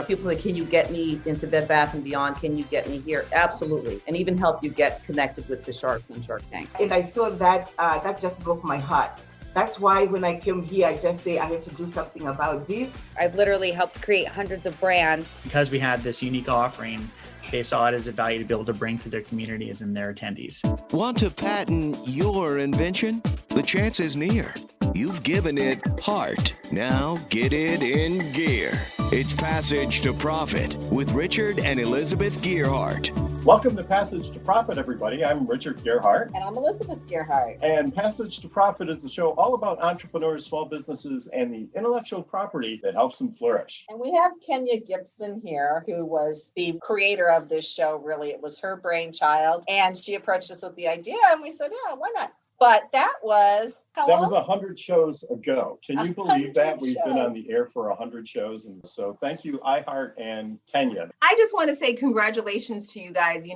People say, can you get me into Bed Bath & Beyond? Can you get me here? Absolutely. And even help you get connected with the sharks on Shark Tank. And I saw that, that just broke my heart. That's why when I came here, I just say I have to do something about this. I've literally helped create hundreds of brands. Because we had this unique offering, they saw it as a value to be able to bring to their communities and their attendees. Want to patent your invention? The chance is near. You've given it heart. Now get it in gear. It's Passage to Profit with Richard and Elizabeth Gearhart. Welcome to Passage to Profit, everybody. I'm Richard Gearhart. And I'm Elizabeth Gearhart. And Passage to Profit is a show all about entrepreneurs, small businesses, and the intellectual property that helps them flourish. And we have Kenya Gibson here, who was the creator of this show, really. It was her brainchild. And she approached us with the idea, and we said, yeah, why not? But that was how long? That was 100 shows ago. Can you believe that? We've been on the air for 100 shows. And so thank you, iHeart and Kenya. I just want to say congratulations to you guys.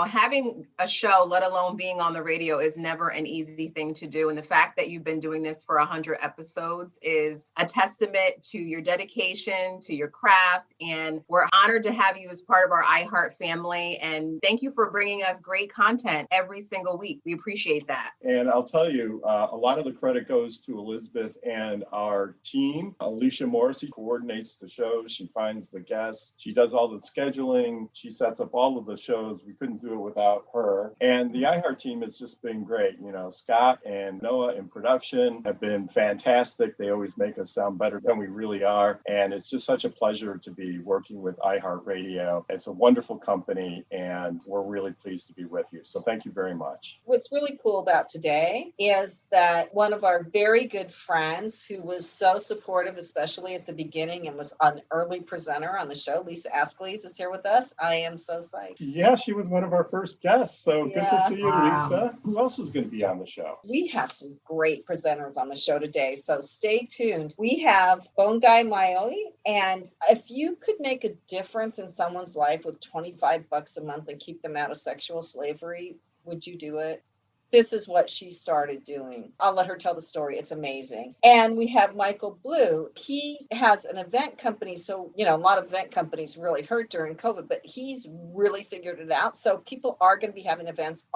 Having a show, let alone being on the radio, is never an easy thing to do. And the fact that you've been doing this for 100 episodes is a testament to your dedication, to your craft. And we're honored to have you as part of our iHeart family. And thank you for bringing us great content every single week. We appreciate that. And I'll tell you, a lot of the credit goes to Elizabeth and our team. Alicia Morrissey coordinates the shows. She finds the guests. She does all the scheduling. She sets up all of the shows. We couldn't do it without her. And the iHeart team has just been great. Scott and Noah in production have been fantastic. They always make us sound better than we really are. And it's just such a pleasure to be working with iHeartRadio. It's a wonderful company, and we're really pleased to be with you. So thank you very much. What's really cool about today is that one of our very good friends who was so supportive, especially at the beginning, and was an early presenter on the show, Lisa Ascolese, is here with us. I am so psyched. Yeah, she was one of our first guests. So good to see you, Lisa. Who else is going to be on the show? We have some great presenters on the show today, so stay tuned. We have Bongai Maioli, and if you could make a difference in someone's life with $25 a month and keep them out of sexual slavery, would you do it? This is what she started doing. I'll let her tell the story. It's amazing. And we have Michael Blue. He has an event company. So, a lot of event companies really hurt during COVID, but he's really figured it out. So people are going to be having events,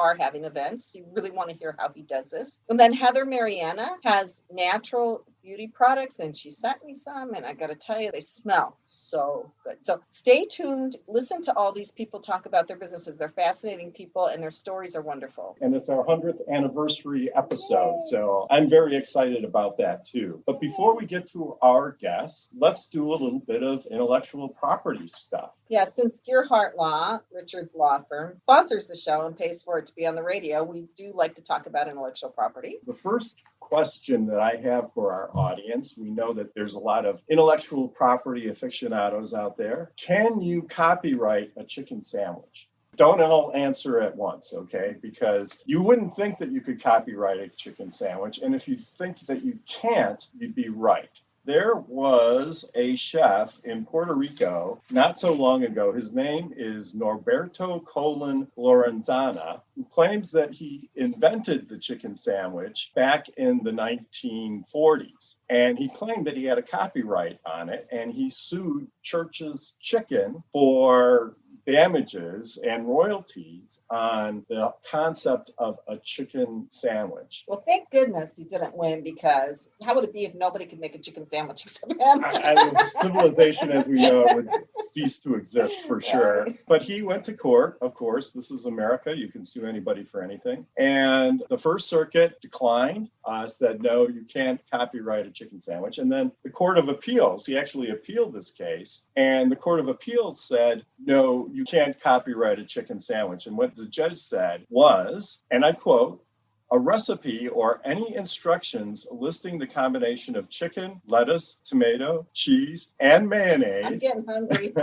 You really want to hear how he does this. And then Heather Mariana has natural beauty products, and she sent me some, and I got to tell you, they smell so good. So stay tuned. Listen to all these people talk about their businesses. They're fascinating people, and their stories are wonderful. And it's our 100th anniversary episode, so I'm very excited about that too. But before we get to our guests, let's do a little bit of intellectual property stuff. Yeah, since Gearhart Law, Richard's law firm, sponsors the show and pays for it to be on the radio, we do like to talk about intellectual property. The first question that I have for our audience, we know that there's a lot of intellectual property aficionados out there. Can you copyright a chicken sandwich? Don't all answer at once, okay? Because you wouldn't think that you could copyright a chicken sandwich. And if you think that you can't, you'd be right. There was a chef in Puerto Rico not so long ago. His name is Norberto Colon Lorenzana, who claims that he invented the chicken sandwich back in the 1940s. And he claimed that he had a copyright on it, and he sued Church's Chicken for damages and royalties on the concept of a chicken sandwich. Well, thank goodness he didn't win, because how would it be if nobody could make a chicken sandwich except him? I mean, civilization as we know it would cease to exist for sure. But he went to court, of course. This is America. You can sue anybody for anything. And the First Circuit declined, said, no, you can't copyright a chicken sandwich. And then the Court of Appeals, he actually appealed this case. And the Court of Appeals said, no, you can't copyright a chicken sandwich. And what the judge said was, and I quote, a recipe or any instructions listing the combination of chicken, lettuce, tomato, cheese, and mayonnaise I'm getting hungry.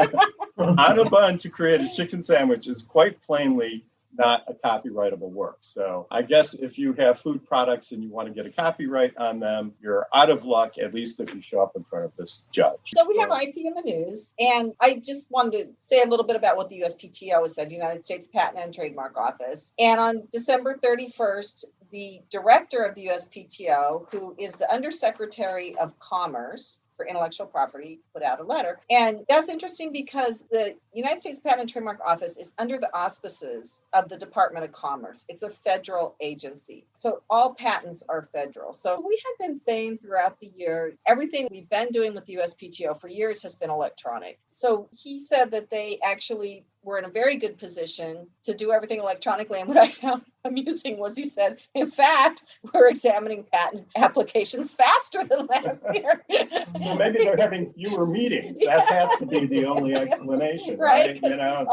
on a bun to create a chicken sandwich is quite plainly not a copyrightable work. So I guess if you have food products and you want to get a copyright on them, you're out of luck, at least if you show up in front of this judge. So we have IP in the news, and I just wanted to say a little bit about what the USPTO has said, United States Patent and Trademark Office. And on December 31st, the director of the USPTO, who is the Undersecretary of Commerce, for Intellectual Property put out a letter. And that's interesting because the United States Patent and Trademark Office is under the auspices of the Department of Commerce. It's a federal agency. So all patents are federal. So we had been saying throughout the year, everything we've been doing with the USPTO for years has been electronic. So he said that they actually were in a very good position to do everything electronically. And what I found amusing was he said, in fact, we're examining patent applications faster than last year. So maybe they're having fewer meetings. That has to be the only explanation, right? You know,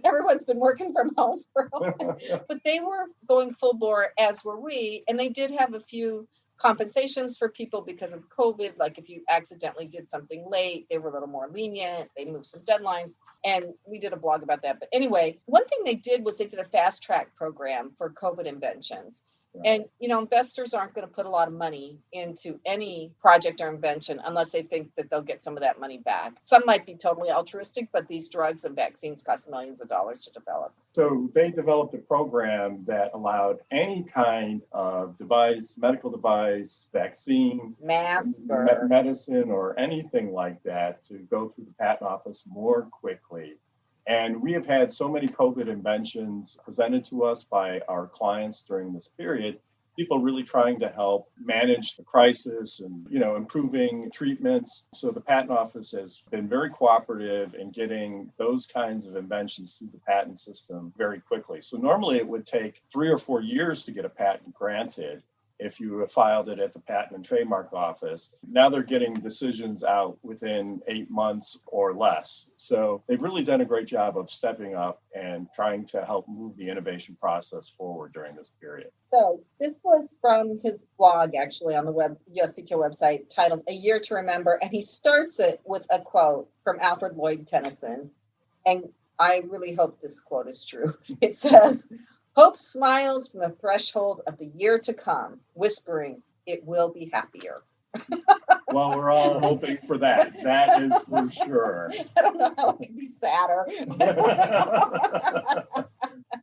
everyone's been working from home for a while. But they were going full bore, as were we. And they did have a few compensations for people because of COVID. Like if you accidentally did something late, they were a little more lenient. They moved some deadlines. And we did a blog about that. But anyway, one thing they did was they did a fast track program for COVID inventions. And, you know, investors aren't going to put a lot of money into any project or invention unless they think that they'll get some of that money back. Some might be totally altruistic, but these drugs and vaccines cost millions of dollars to develop. So they developed a program that allowed any kind of device, medical device, vaccine, mask, medicine, or anything like that to go through the patent office more quickly. And we have had so many COVID inventions presented to us by our clients during this period, people really trying to help manage the crisis and, you know, improving treatments. So the patent office has been very cooperative in getting those kinds of inventions through the patent system very quickly. So normally it would take 3 or 4 years to get a patent granted if you have filed it at the Patent and Trademark Office. Now they're getting decisions out within 8 months or less. So they've really done a great job of stepping up and trying to help move the innovation process forward during this period. So this was from his blog, actually, on the USPTO website, titled A Year to Remember. And he starts it with a quote from Alfred Lloyd Tennyson. And I really hope this quote is true. It says, "Hope smiles from the threshold of the year to come, whispering, it will be happier." Well, we're all hoping for that. That is for sure. I don't know how it could be sadder.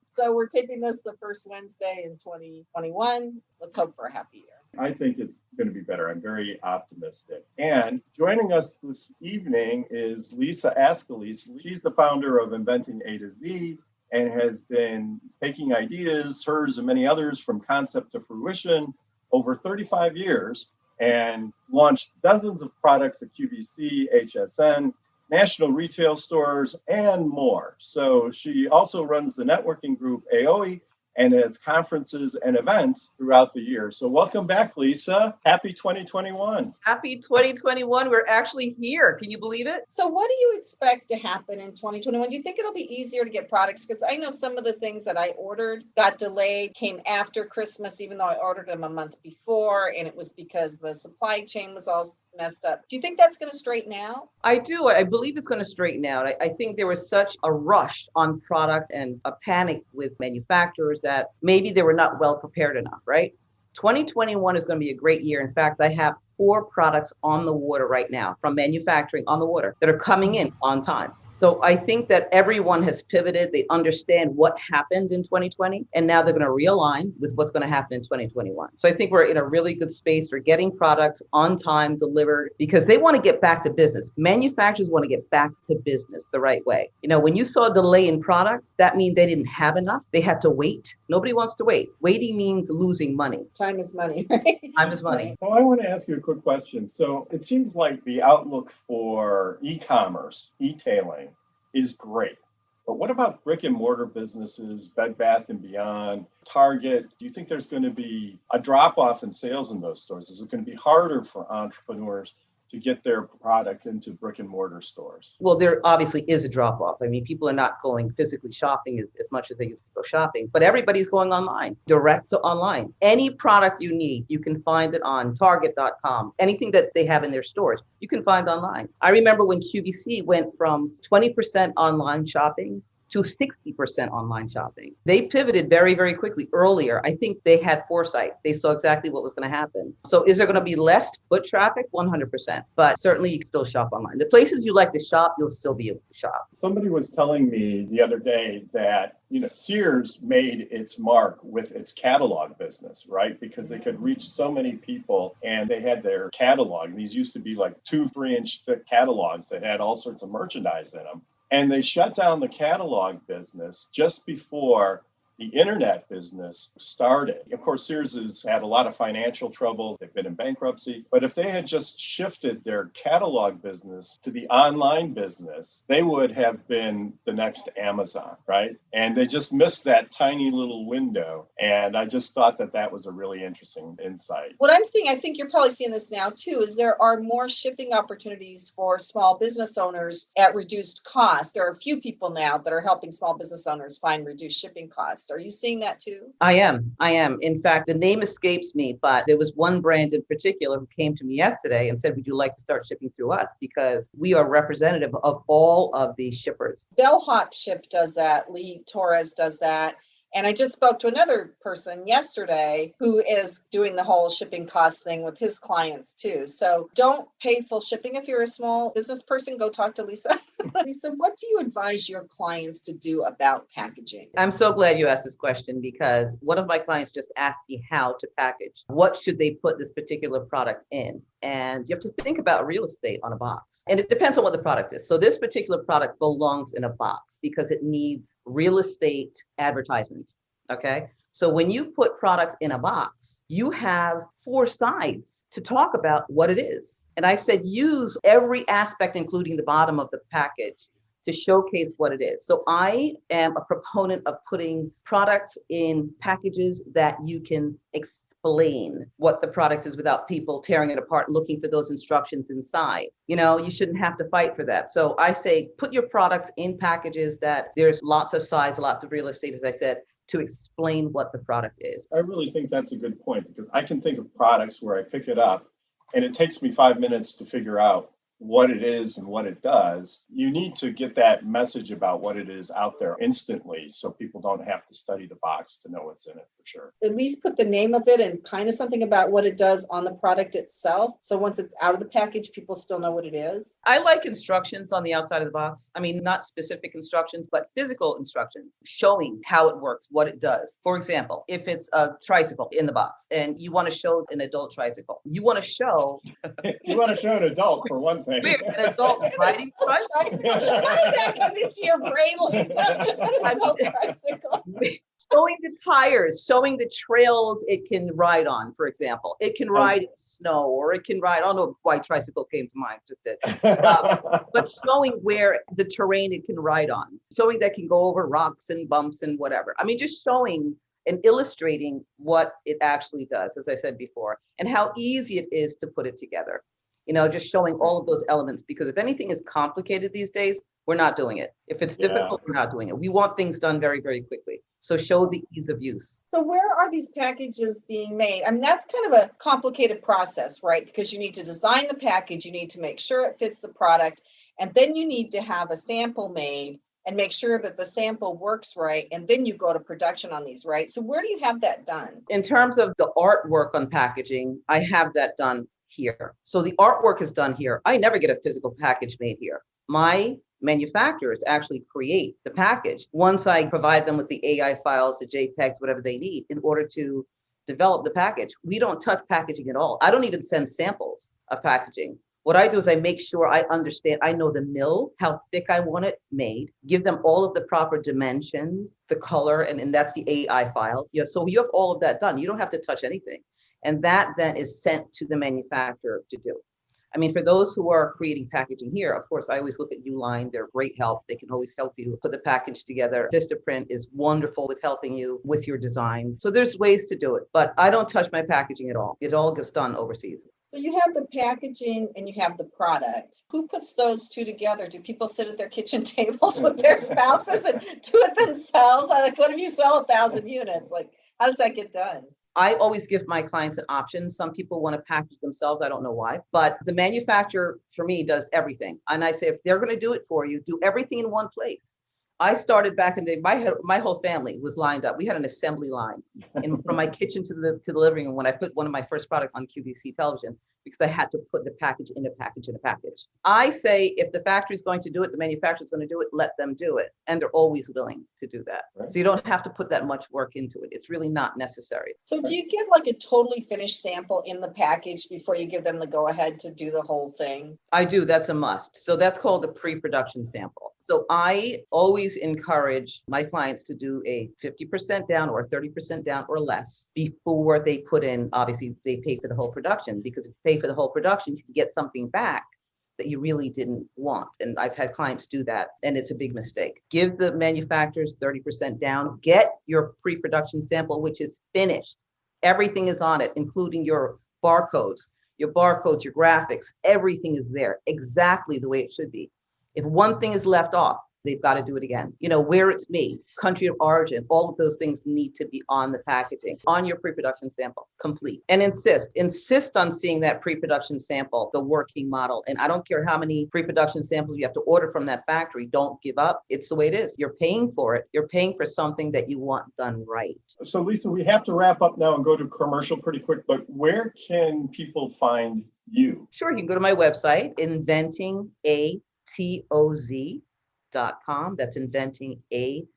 So we're taping this the first Wednesday in 2021. Let's hope for a happy year. I think it's going to be better. I'm very optimistic. And joining us this evening is Lisa Ascolese. She's the founder of Inventing A to Z, and has been taking ideas, hers and many others, from concept to fruition over 35 years, and launched dozens of products at QVC, HSN, national retail stores, and more. So she also runs the networking group AOE and has conferences and events throughout the year. So welcome back, Lisa. Happy 2021. Happy 2021. We're actually here. Can you believe it? So what do you expect to happen in 2021? Do you think it'll be easier to get products? Because I know some of the things that I ordered got delayed, came after Christmas, even though I ordered them a month before, and it was because the supply chain was all messed up. Do you think that's going to straighten out? I do. I believe it's going to straighten out. I think there was such a rush on product and a panic with manufacturers that maybe they were not well prepared enough, right? 2021 is going to be a great year. In fact, I have 4 products on the water right now from manufacturing on the water that are coming in on time. So I think that everyone has pivoted. They understand what happened in 2020, and now they're going to realign with what's going to happen in 2021. So I think we're in a really good space for getting products on time, delivered, because they want to get back to business. Manufacturers want to get back to business the right way. You know, when you saw a delay in product, that means they didn't have enough. They had to wait. Nobody wants to wait. Waiting means losing money. Time is money, right? Time is money. So I want to ask you a quick question. So it seems like the outlook for e-commerce, e-tailing, is great. But what about brick and mortar businesses, Bed Bath & Beyond, Target? Do you think there's going to be a drop off in sales in those stores? Is it going to be harder for entrepreneurs to get their product into brick and mortar stores? Well, there obviously is a drop off. I mean, people are not going physically shopping as much as they used to go shopping, but everybody's going online, direct to online. Any product you need, you can find it on Target.com. Anything that they have in their stores, you can find online. I remember when QVC went from 20% online shopping to 60% online shopping. They pivoted very, very quickly earlier. I think they had foresight. They saw exactly what was going to happen. So is there going to be less foot traffic? 100%. But certainly you can still shop online. The places you like to shop, you'll still be able to shop. Somebody was telling me the other day that, Sears made its mark with its catalog business, right? Because they could reach so many people and they had their catalog. And these used to be like 2-3-inch thick catalogs that had all sorts of merchandise in them. And they shut down the catalog business just before the internet business started. Of course, Sears has had a lot of financial trouble. They've been in bankruptcy. But if they had just shifted their catalog business to the online business, they would have been the next Amazon, right? And they just missed that tiny little window. And I just thought that was a really interesting insight. What I'm seeing, I think you're probably seeing this now too, is there are more shipping opportunities for small business owners at reduced cost. There are a few people now that are helping small business owners find reduced shipping costs. Are you seeing that too? I am. In fact, the name escapes me, but there was one brand in particular who came to me yesterday and said, would you like to start shipping through us? Because we are representative of all of the shippers. Bellhop Ship does that. Lee Torres does that. And I just spoke to another person yesterday who is doing the whole shipping cost thing with his clients too. So don't pay full shipping if you're a small business person. Go talk to Lisa. Lisa, what do you advise your clients to do about packaging? I'm so glad you asked this question because one of my clients just asked me how to package. What should they put this particular product in? And you have to think about real estate on a box. And it depends on what the product is. So this particular product belongs in a box because it needs real estate advertisement. Okay. So when you put products in a box, you have 4 sides to talk about what it is. And I said, use every aspect, including the bottom of the package, to showcase what it is. So I am a proponent of putting products in packages that you can explain what the product is without people tearing it apart, looking for those instructions inside. You shouldn't have to fight for that. So I say, put your products in packages that there's lots of size, lots of real estate, as I said, to explain what the product is. I really think that's a good point because I can think of products where I pick it up and it takes me 5 minutes to figure out what it is and what it does. You need to get that message about what it is out there instantly so people don't have to study the box to know what's in it for sure. At least put the name of it and kind of something about what it does on the product itself. So once it's out of the package, people still know what it is. I like instructions on the outside of the box. I mean, not specific instructions, but physical instructions showing how it works, what it does. For example, if it's a tricycle in the box and you want to show an adult tricycle, you want to show an adult for one thing. An adult riding tricycle. How did that come into your brain, Lisa? An adult tricycle. Showing the tires, showing the trails it can ride on, for example. It can ride in snow or it can ride, I don't know why tricycle came to mind, just did. But showing where the terrain it can ride on, showing that it can go over rocks and bumps and whatever. I mean, just showing and illustrating what it actually does, as I said before, and how easy it is to put it together. Just showing all of those elements, because if anything is complicated these days, we're not doing it. If it's difficult, we're not doing it. We want things done very, very quickly. So show the ease of use. So where are these packages being made? I mean, that's kind of a complicated process, right? Because you need to design the package, you need to make sure it fits the product, and then you need to have a sample made and make sure that the sample works right. And then you go to production on these, right? So where do you have that done? In terms of the artwork on packaging, I have that done here. So the artwork is done here. I never get a physical package made here. My manufacturers actually create the package once I provide them with the AI files, the JPEGs, whatever they need in order to develop the package. We don't touch packaging at all. I don't even send samples of packaging. What I do is I make sure I understand, I know the mill, how thick I want it made, give them all of the proper dimensions, the color, and that's the AI file. So you have all of that done. You don't have to touch anything. And that then is sent to the manufacturer to do. I mean, for those who are creating packaging here, of course, I always look at Uline. They're great help. They can always help you put the package together. Vistaprint is wonderful with helping you with your designs. So there's ways to do it, but I don't touch my packaging at all. It all gets done overseas. So you have the packaging and you have the product. Who puts those two together? Do people sit at their kitchen tables with their spouses and do it themselves? Like, what if you sell 1,000 units? Like, how does that get done? I always give my clients an option. Some people want to package themselves. I don't know why, but the manufacturer for me does everything. And I say, if they're going to do it for you, do everything in one place. I started back in the day, my whole family was lined up. We had an assembly line from my kitchen to the living room when I put one of my first products on QVC television, because I had to put the package in a package in a package. I say, if the factory's going to do it, the manufacturer's going to do it, let them do it. And they're always willing to do that. Right. So you don't have to put that much work into it. It's really not necessary. So do you give like a totally finished sample in the package before you give them the go ahead to do the whole thing? I do. That's a must. So that's called a pre-production sample. So I always encourage my clients to do a 50% down or 30% down or less before they put in, obviously they pay for the whole production, because if you pay for the whole production, you can get something back that you really didn't want. And I've had clients do that, and it's a big mistake. Give the manufacturers 30% down, get your pre-production sample, which is finished. Everything is on it, including your barcodes, your graphics, everything is there exactly the way it should be. If one thing is left off, they've got to do it again. You know, where it's made, country of origin, all of those things need to be on the packaging, on your pre-production sample, complete. And insist on seeing that pre-production sample, the working model. And I don't care how many pre-production samples you have to order from that factory. Don't give up. It's the way it is. You're paying for it. You're paying for something that you want done right. So Lisa, we have to wrap up now and go to commercial pretty quick, but where can people find you? Sure, you can go to my website, inventingatoz.com. That's inventingatoz.com.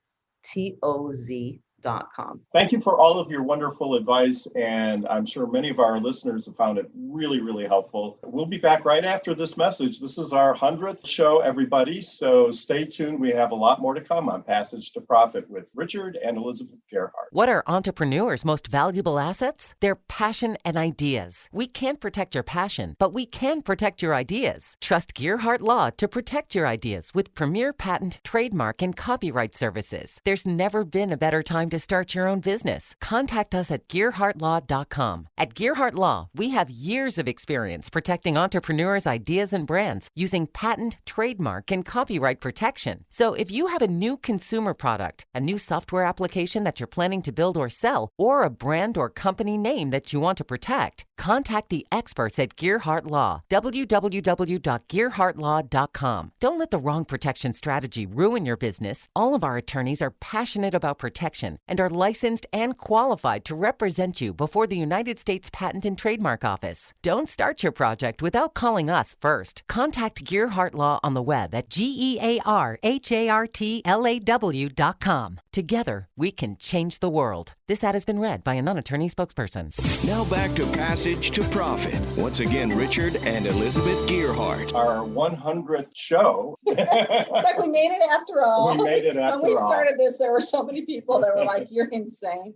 Thank you for all of your wonderful advice, and I'm sure many of our listeners have found it really, really helpful. We'll be back right after this message. This is our 100th show, everybody, so stay tuned. We have a lot more to come on Passage to Profit with Richard and Elizabeth Gerhardt. What are entrepreneurs' most valuable assets? Their passion and ideas. We can't protect your passion, but we can protect your ideas. Trust Gerhardt Law to protect your ideas with premier patent, trademark, and copyright services. There's never been a better time to start your own business. Contact us at GerhardtLaw.com. At Gerhardt Law, we have years of experience protecting entrepreneurs' ideas and brands using patent, trademark, and copyright protection. So if you have a new consumer product, a new software application that you're planning to build or sell, or a brand or company name that you want to protect, contact the experts at Gerhardt Law. www.gerhardtlaw.com. Don't let the wrong protection strategy ruin your business. All of our attorneys are passionate about protection and are licensed and qualified to represent you before the United States Patent and Trademark Office. Don't start your project without calling us first. Contact Gerhardt Law on the web at GEARHARTLAW.com. Together, we can change the world. This ad has been read by a non-attorney spokesperson. Now back to Passage to Profit. Once again, Richard and Elizabeth Gerhardt. Our 100th show. It's like we made it after all. We made it after all. When we started this, there were so many people that were like, you're insane.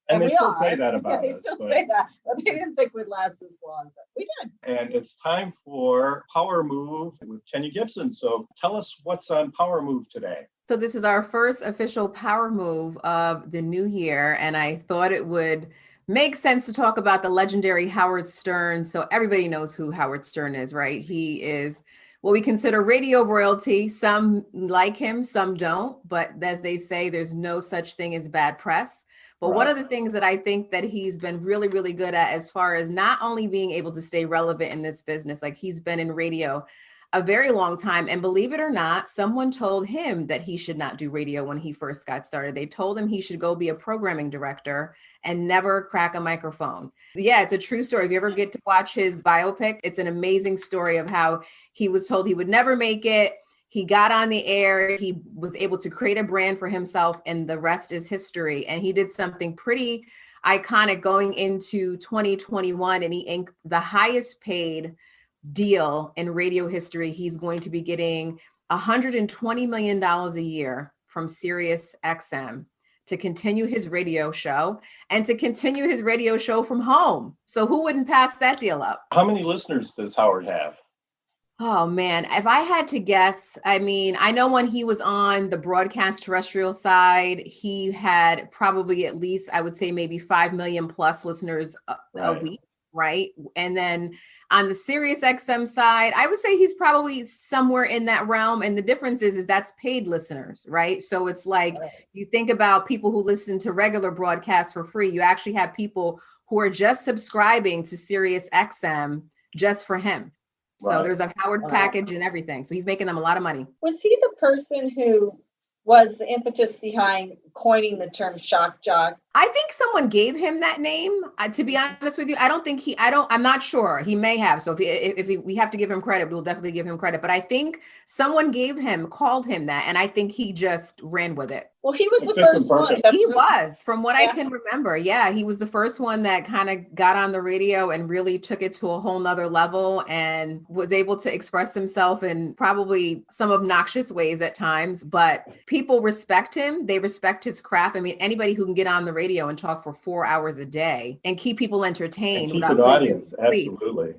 And they we still are. say that about They us. still say that, but they didn't think we'd last this long, but we did. And it's time for Power Move with Kenny Gibson. So tell us what's on Power Move today. So this is our first official power move of the new year, and I thought it would make sense to talk about the legendary Howard Stern. So everybody knows who Howard Stern is, right? He is what we consider radio royalty. Some like him, some don't. But as they say, there's no such thing as bad press. But one of the things that I think that he's been really, really good at, as far as not only being able to stay relevant in this business, like he's been in radio a very long time. And believe it or not, someone told him that he should not do radio when he first got started. They told him he should go be a programming director and never crack a microphone. Yeah, it's a true story. If you ever get to watch his biopic, it's an amazing story of how he was told he would never make it. He got on the air, he was able to create a brand for himself, and the rest is history. And he did something pretty iconic going into 2021, and he inked the highest paid deal in radio history. He's going to be getting $120 million a year from Sirius XM to continue his radio show and to continue his radio show from home. So who wouldn't pass that deal up? How many listeners does Howard have? Oh man, if I had to guess, I mean, I know when he was on the broadcast terrestrial side, he had probably at least, I would say maybe 5 million plus listeners a week, right? And then on the Sirius XM side, I would say he's probably somewhere in that realm. And the difference is that's paid listeners, right? So it's like, you think about people who listen to regular broadcasts for free. You actually have people who are just subscribing to Sirius XM just for him. So there's a Howard package and everything. So he's making them a lot of money. Was he the person who was the impetus behind coining the term shock jock? I think someone gave him that name. To be honest with you, I'm not sure. He may have. So we have to give him credit, we'll definitely give him credit. But I think someone called him that. And I think he just ran with it. Well, he was It the fits him first one. perfect. He was, from what I Yeah. can remember. Yeah, he was the first one that kind of got on the radio and really took it to a whole nother level and was able to express himself in probably some obnoxious ways at times. But people respect him. They respect his craft. I mean, anybody who can get on the radio and talk for 4 hours a day and keep people entertained And keep without an putting audience, them to sleep absolutely.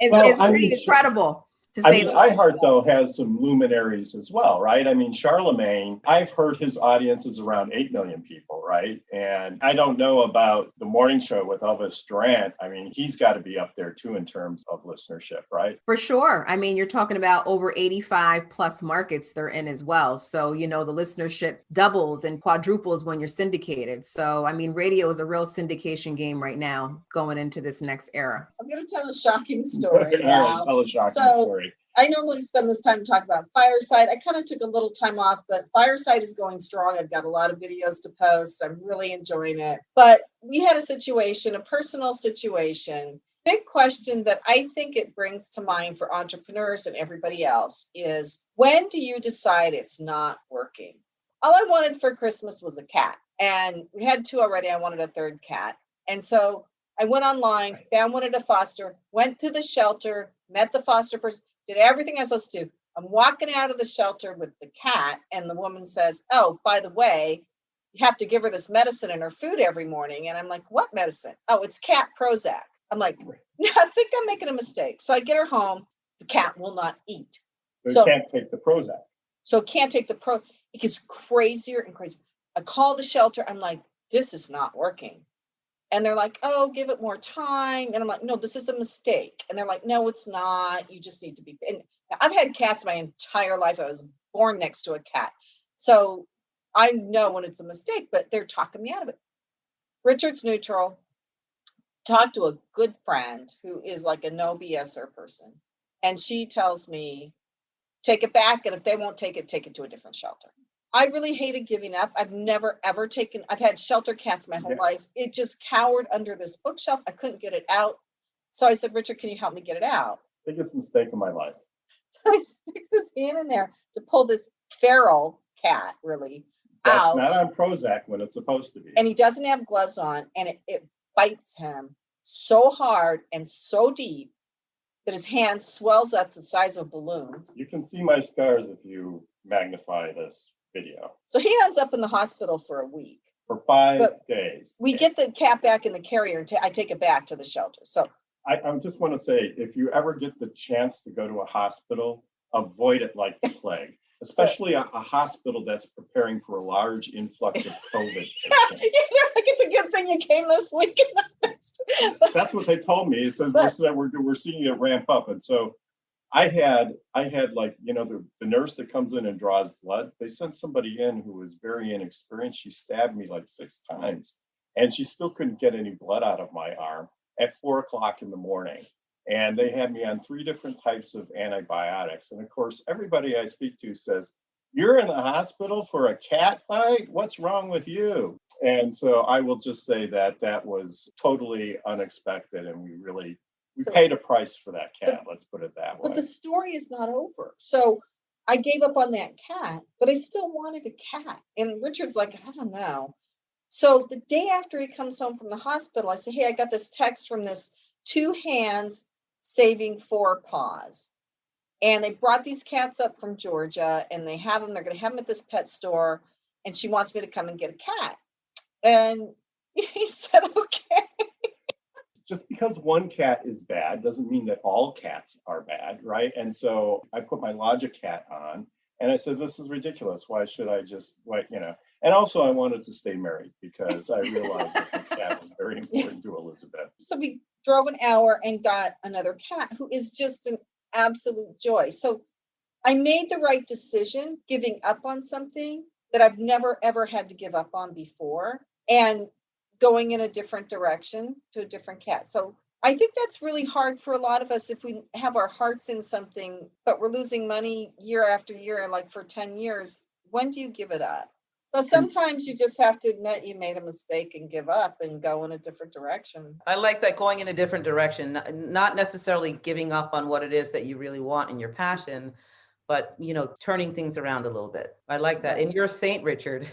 is pretty incredible. I mean, iHeart, though, has some luminaries as well, right? I mean, Charlemagne, I've heard his audience is around 8 million people, right? And I don't know about the morning show with Elvis Duran. I mean, he's got to be up there, too, in terms of listenership, right? For sure. I mean, you're talking about over 85 plus markets they're in as well. So, the listenership doubles and quadruples when you're syndicated. So, I mean, radio is a real syndication game right now going into this next era. I'm going to tell a shocking story All now. right, tell a shocking story. I normally spend this time talking about Fireside. I kind of took a little time off, but Fireside is going strong. I've got a lot of videos to post. I'm really enjoying it. But we had a personal situation. Big question that I think it brings to mind for entrepreneurs and everybody else is, when do you decide it's not working? All I wanted for Christmas was a cat. And we had 2 already. I wanted a 3rd cat. And so I went online, found one at a foster, went to the shelter, met the foster person, did everything I was supposed to do. I'm walking out of the shelter with the cat, and the woman says, "Oh, by the way, you have to give her this medicine in her food every morning." And I'm like, "What medicine?" "Oh, it's cat Prozac." I'm like, "No, I think I'm making a mistake." So I get her home. The cat will not eat. So can't take the Prozac. So can't take the It gets crazier and crazier. I call the shelter. I'm like, "This is not working." And they're like, "Oh, give it more time." And I'm like, "No, this is a mistake." And they're like, "No, it's not. You just need to be." And I've had cats my entire life. I was born next to a cat. So I know when it's a mistake, but they're talking me out of it. Richard's neutral. Talked to a good friend who is like a no BSer person. And she tells me, take it back. And if they won't take it to a different shelter. I really hated giving up. I've never, ever I've had shelter cats my whole life. It just cowered under this bookshelf. I couldn't get it out. So I said, "Richard, can you help me get it out?" Biggest mistake of my life. So he sticks his hand in there to pull this feral cat out. That's not on Prozac when it's supposed to be. And he doesn't have gloves on, and it bites him so hard and so deep that his hand swells up the size of a balloon. You can see my scars if you magnify this video. So he ends up in the hospital for a week. For 5 days. We get the cat back in the carrier, and I take it back to the shelter. So I just want to say, if you ever get the chance to go to a hospital, avoid it like the plague, especially a hospital that's preparing for a large influx of COVID patients. It's a good thing you came this week. That's what they told me. It said, we're seeing it ramp up. And so I had like, the nurse that comes in and draws blood, they sent somebody in who was very inexperienced. She stabbed me like 6 times and she still couldn't get any blood out of my arm at 4:00 in the morning. And they had me on 3 different types of antibiotics. And of course, everybody I speak to says, "You're in the hospital for a cat bite? What's wrong with you?" And so I will just say that was totally unexpected. And we paid a price for that cat. Let's put it that way. But the story is not over. So I gave up on that cat, but I still wanted a cat. And Richard's like, "I don't know." So the day after he comes home from the hospital, I say, "Hey, I got this text from this 2 hands saving 4 paws. And they brought these cats up from Georgia and they're going to have them at this pet store. And she wants me to come and get a cat." And he said, "Okay." Just because one cat is bad doesn't mean that all cats are bad, right? And so I put my Logic hat on and I said, "This is ridiculous. Why should I just wait, And also I wanted to stay married because I realized that this cat was very important to Elizabeth. So we drove an hour and got another cat who is just an absolute joy. So I made the right decision giving up on something that I've never, ever had to give up on before and going in a different direction to a different cat. So I think that's really hard for a lot of us if we have our hearts in something, but we're losing money year after year, and like for 10 years. When do you give it up? So sometimes you just have to admit you made a mistake and give up and go in a different direction. I like that, going in a different direction, not necessarily giving up on what it is that you really want and your passion, but, turning things around a little bit. I like that. And you're a saint, Richard.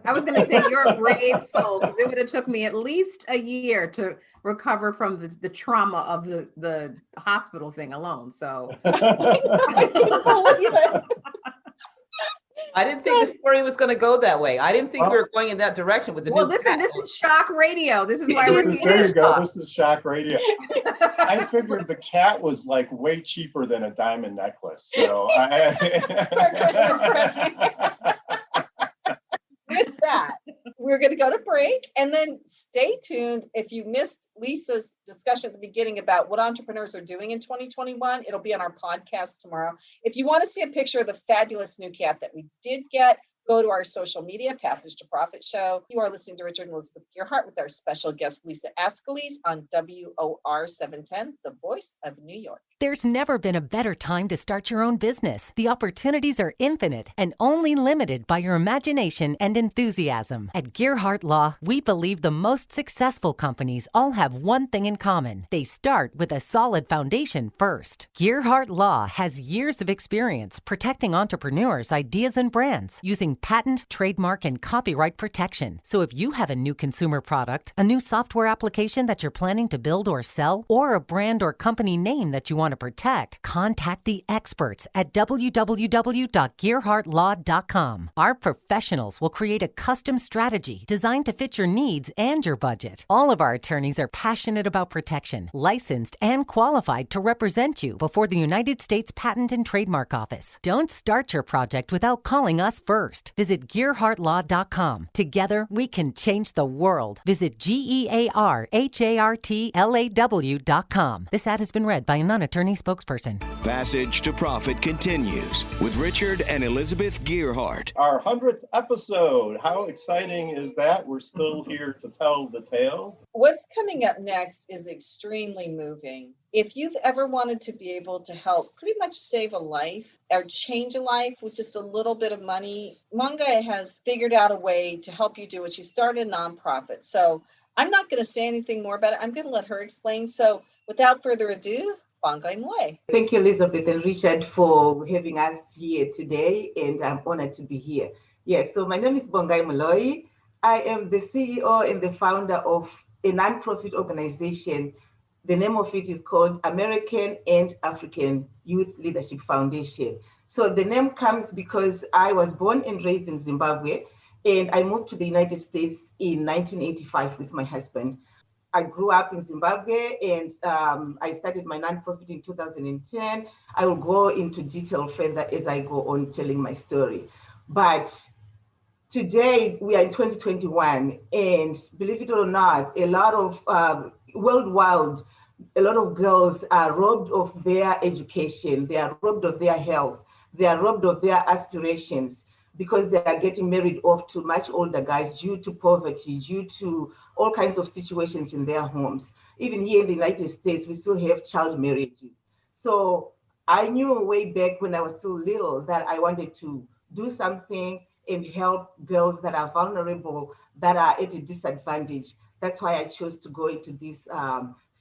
I was going to say you're a brave soul, because it would have took me at least a year to recover from the trauma of the hospital thing alone. So I didn't think the story was going to go that way. I didn't think we were going in that direction with the well, new listen, this is shock radio. This is why we're here. There you go. This is shock radio. I figured the cat was like way cheaper than a diamond necklace. So For Christmas present. With that, we're going to go to break, and then stay tuned. If you missed Lisa's discussion at the beginning about what entrepreneurs are doing in 2021, it'll be on our podcast tomorrow. If you want to see a picture of the fabulous new cat that we did get, go to our social media, Passage to Profit Show. You are listening to Richard and Elizabeth Gearhart with our special guest, Lisa Ascolese, on WOR 710, the voice of New York. There's never been a better time to start your own business. The opportunities are infinite and only limited by your imagination and enthusiasm. At Gearhart Law, we believe the most successful companies all have one thing in common. They start with a solid foundation first. Gearhart Law has years of experience protecting entrepreneurs' ideas and brands using patent, trademark, and copyright protection. So if you have a new consumer product, a new software application that you're planning to build or sell, or a brand or company name that you want to protect, contact the experts at www.gearhartlaw.com. Our professionals will create a custom strategy designed to fit your needs and your budget. All of our attorneys are passionate about protection, licensed and qualified to represent you before the United States Patent and Trademark Office. Don't start your project without calling us first. Visit gearhartlaw.com. Together, we can change the world. Visit GEARHARTLAW.com. This ad has been read by a non-attorney spokesperson. Passage to Profit continues with Richard and Elizabeth Gearhart. our 100th episode. How exciting is that? We're still here to tell the tales. What's coming up next is extremely moving. If you've ever wanted to be able to help pretty much save a life or change a life with just a little bit of money, Mongai has figured out a way to help you do it. She started a nonprofit. So I'm not going to say anything more about it. I'm going to let her explain. So without further ado, Bongai Moy. Thank you, Elizabeth and Richard, for having us here today, and I'm honored to be here. Yes, so my name is Bongai Moloi. I am the CEO and the founder of a nonprofit organization. The name of it is called American and African Youth Leadership Foundation. So the name comes because I was born and raised in Zimbabwe, and I moved to the United States in 1985 with my husband. I grew up in Zimbabwe, and I started my nonprofit in 2010. I will go into detail further as I go on telling my story. But today we are in 2021, and believe it or not, a lot of worldwide, a lot of girls are robbed of their education. They are robbed of their health. They are robbed of their aspirations because they are getting married off to much older guys due to poverty, due to all kinds of situations in their homes. Even here in the United States, we still have child marriages. So I knew way back when I was still little that I wanted to do something and help girls that are vulnerable, that are at a disadvantage. That's why I chose to go into this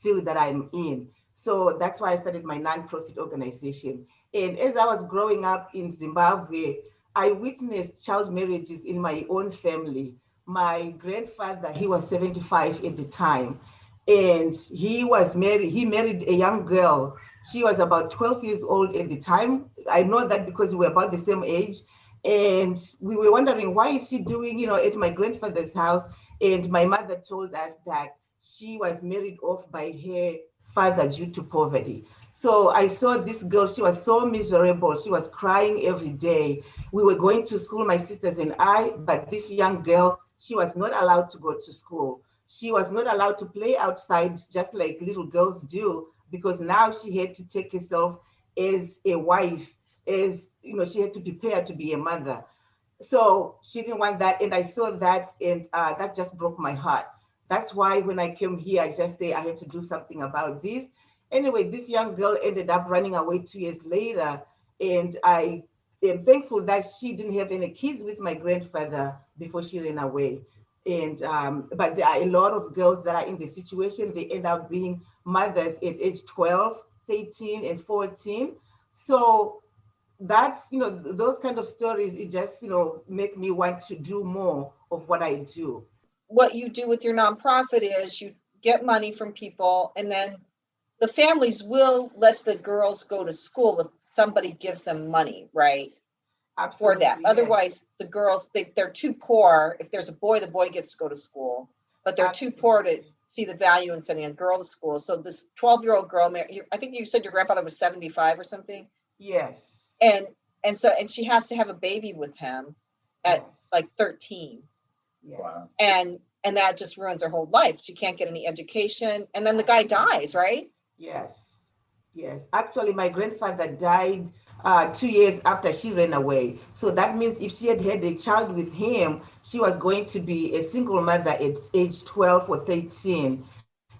field that I'm in. So that's why I started my nonprofit organization. And as I was growing up in Zimbabwe, I witnessed child marriages in my own family. My grandfather, he was 75 at the time, and he married a young girl. She was about 12 years old at the time. I know that because we were about the same age. And we were wondering, why is she doing, at my grandfather's house? And my mother told us that she was married off by her father due to poverty. So I saw this girl, she was so miserable. She was crying every day. We were going to school, my sisters and I, but this young girl, she was not allowed to go to school. She was not allowed to play outside just like little girls do, because now she had to take herself as a wife, as she had to prepare to be a mother. So she didn't want that. And I saw that, and that just broke my heart. That's why when I came here, I just say I have to do something about this. Anyway, this young girl ended up running away 2 years later, and I am thankful that she didn't have any kids with my grandfather before she ran away. And but there are a lot of girls that are in the situation. They end up being mothers at age 12, 13, and 14. So that's, those kind of stories, it just, make me want to do more of what I do. What you do with your nonprofit is you get money from people, and then the families will let the girls go to school if somebody gives them money, right? Absolutely, For that. yes. Otherwise, the girls, they're too poor. If there's a boy, the boy gets to go to school, but they're too poor to see the value in sending a girl to school. So this 12-year-old girl, I think you said your grandfather was 75 or something. Yes. And she has to have a baby with him at like 13. Yes. Wow. And that just ruins her whole life. She can't get any education. And then the guy dies, right? Yes. Yes. Actually, my grandfather died 2 years after she ran away. So that means if she had had a child with him, she was going to be a single mother at age 12 or 13.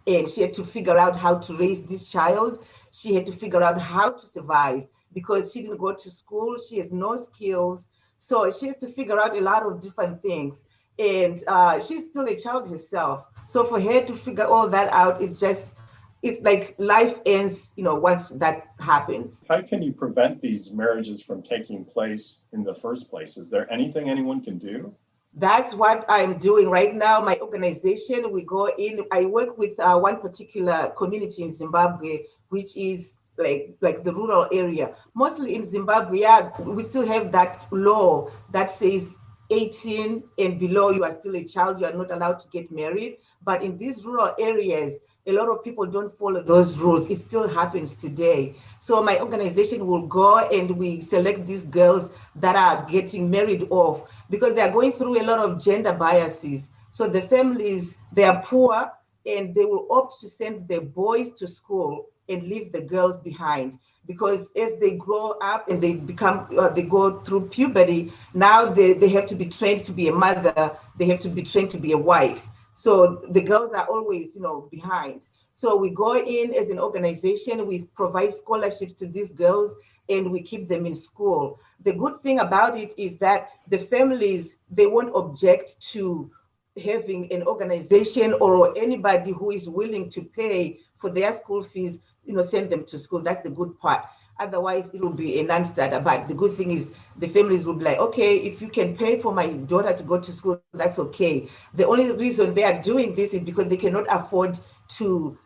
And she had to figure out how to raise this child. She had to figure out how to survive because she didn't go to school. She has no skills. So she has to figure out a lot of different things. And she's still a child herself. So for her to figure all that out, it's like life ends, once that happens. How can you prevent these marriages from taking place in the first place? Is there anything anyone can do? That's what I'm doing right now. My organization, we go in, I work with one particular community in Zimbabwe, which is like the rural area. Mostly in Zimbabwe, we still have that law that says 18 and below, you are still a child, you are not allowed to get married. But in these rural areas, a lot of people don't follow those rules. It still happens today. So my organization will go and we select these girls that are getting married off because they are going through a lot of gender biases. So the families, they are poor and they will opt to send their boys to school and leave the girls behind. Because as they grow up and they go through puberty, now they have to be trained to be a mother, they have to be trained to be a wife. So the girls are always, behind. So we go in as an organization, we provide scholarships to these girls and we keep them in school. The good thing about it is that the families, they won't object to having an organization or anybody who is willing to pay for their school fees, send them to school. That's the good part. Otherwise, it will be a non-starter. But the good thing is the families will be like, okay, if you can pay for my daughter to go to school, that's okay. The only reason they are doing this is because they cannot afford to